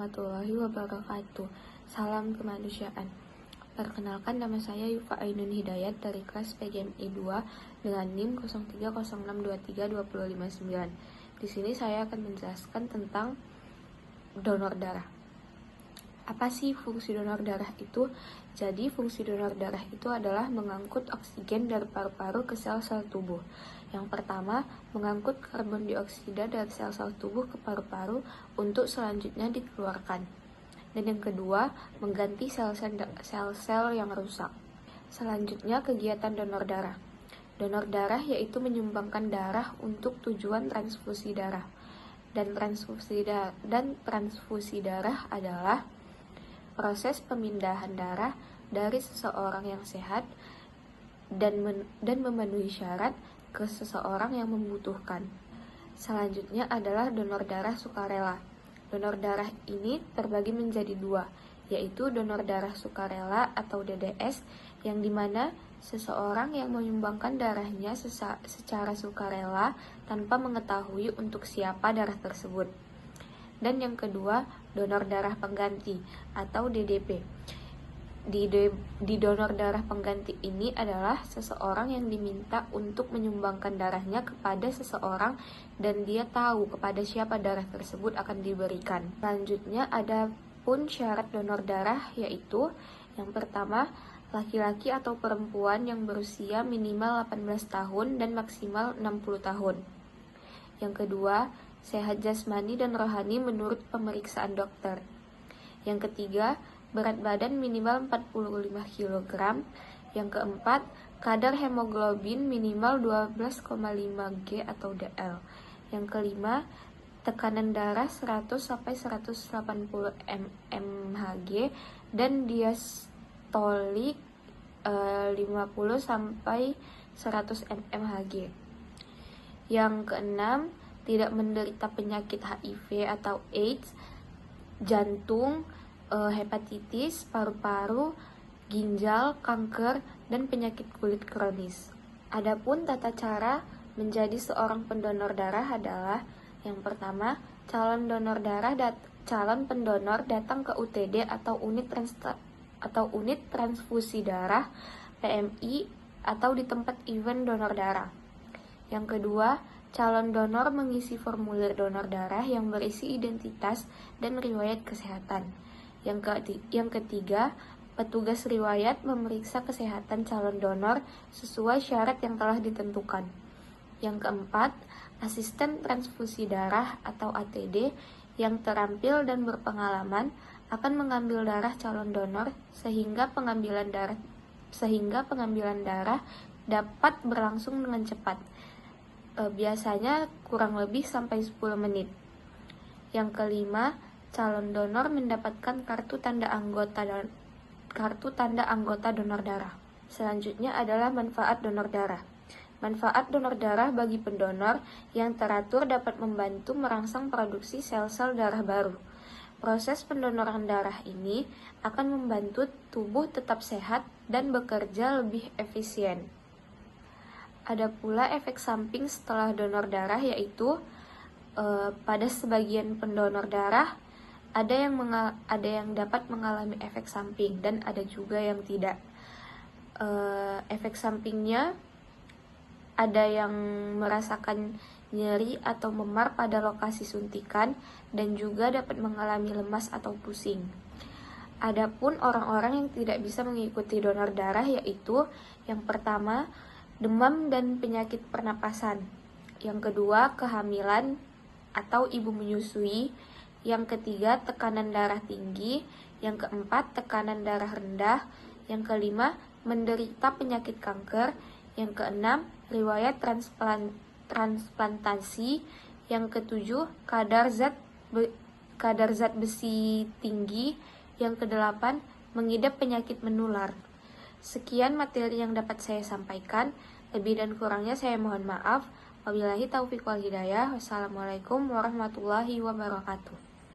warahmatullahi wabarakatuh. Salam kemanusiaan. Perkenalkan, nama saya Yufa Ainun Hidayat dari kelas PGMI 2 dengan NIM 0306232059. Di sini saya akan menjelaskan tentang donor darah. Apa sih fungsi donor darah itu? Jadi fungsi donor darah itu adalah mengangkut oksigen dari paru-paru ke sel-sel tubuh. Yang pertama, mengangkut karbon dioksida dari sel-sel tubuh ke paru-paru untuk selanjutnya dikeluarkan. Dan yang kedua, mengganti sel-sel yang rusak. Selanjutnya, kegiatan donor darah. Donor darah yaitu menyumbangkan darah untuk tujuan transfusi darah. Dan transfusi darah adalah proses pemindahan darah dari seseorang yang sehat dan memenuhi syarat ke seseorang yang membutuhkan. Selanjutnya adalah donor darah sukarela. Donor darah ini terbagi menjadi dua, yaitu donor darah sukarela atau DDS, yang dimana seseorang yang menyumbangkan darahnya secara sukarela tanpa mengetahui untuk siapa darah tersebut. Dan yang kedua, donor darah pengganti atau DDP. Di donor darah pengganti ini adalah seseorang yang diminta untuk menyumbangkan darahnya kepada seseorang dan dia tahu kepada siapa darah tersebut akan diberikan. Selanjutnya ada pun syarat donor darah, yaitu yang pertama, laki-laki atau perempuan yang berusia minimal 18 tahun dan maksimal 60 tahun. Yang kedua, sehat jasmani dan rohani menurut pemeriksaan dokter. Yang ketiga, berat badan minimal 45 kg. Yang keempat, kadar hemoglobin minimal 12,5 G atau DL. Yang kelima, tekanan darah 100-180 mmHg dan diastolik 50-100 mmHg. Yang keenam, tidak menderita penyakit HIV atau AIDS, jantung, hepatitis, paru-paru, ginjal, kanker, dan penyakit kulit kronis. Adapun tata cara menjadi seorang pendonor darah adalah yang pertama, calon pendonor datang ke UTD atau unit transfusi darah PMI atau di tempat event donor darah. Yang kedua, calon donor mengisi formulir donor darah yang berisi identitas dan riwayat kesehatan. Yang ketiga, petugas riwayat memeriksa kesehatan calon donor sesuai syarat yang telah ditentukan. Yang keempat, asisten transfusi darah atau ATD yang terampil dan berpengalaman akan mengambil darah calon donor sehingga pengambilan darah dapat berlangsung dengan cepat. Biasanya kurang lebih sampai 10 menit. Yang kelima, calon donor mendapatkan kartu tanda anggota donor darah. Selanjutnya adalah manfaat donor darah. Manfaat donor darah bagi pendonor yang teratur dapat membantu merangsang produksi sel-sel darah baru. Proses pendonoran darah ini akan membantu tubuh tetap sehat dan bekerja lebih efisien. Ada pula efek samping setelah donor darah, yaitu pada sebagian pendonor darah ada yang dapat mengalami efek samping dan ada juga yang tidak. Efek sampingnya ada yang merasakan nyeri atau memar pada lokasi suntikan dan juga dapat mengalami lemas atau pusing. Adapun orang-orang yang tidak bisa mengikuti donor darah, yaitu yang pertama, demam dan penyakit pernapasan. Yang kedua, kehamilan atau ibu menyusui. Yang ketiga, tekanan darah tinggi. Yang keempat, tekanan darah rendah. Yang kelima, menderita penyakit kanker. Yang keenam, riwayat transplantasi. Yang ketujuh, kadar zat besi tinggi. Yang kedelapan, mengidap penyakit menular. Sekian materi yang dapat saya sampaikan. Lebih dan kurangnya saya mohon maaf. Wabillahi taufiq wal hidayah. Wassalamualaikum warahmatullahi wabarakatuh.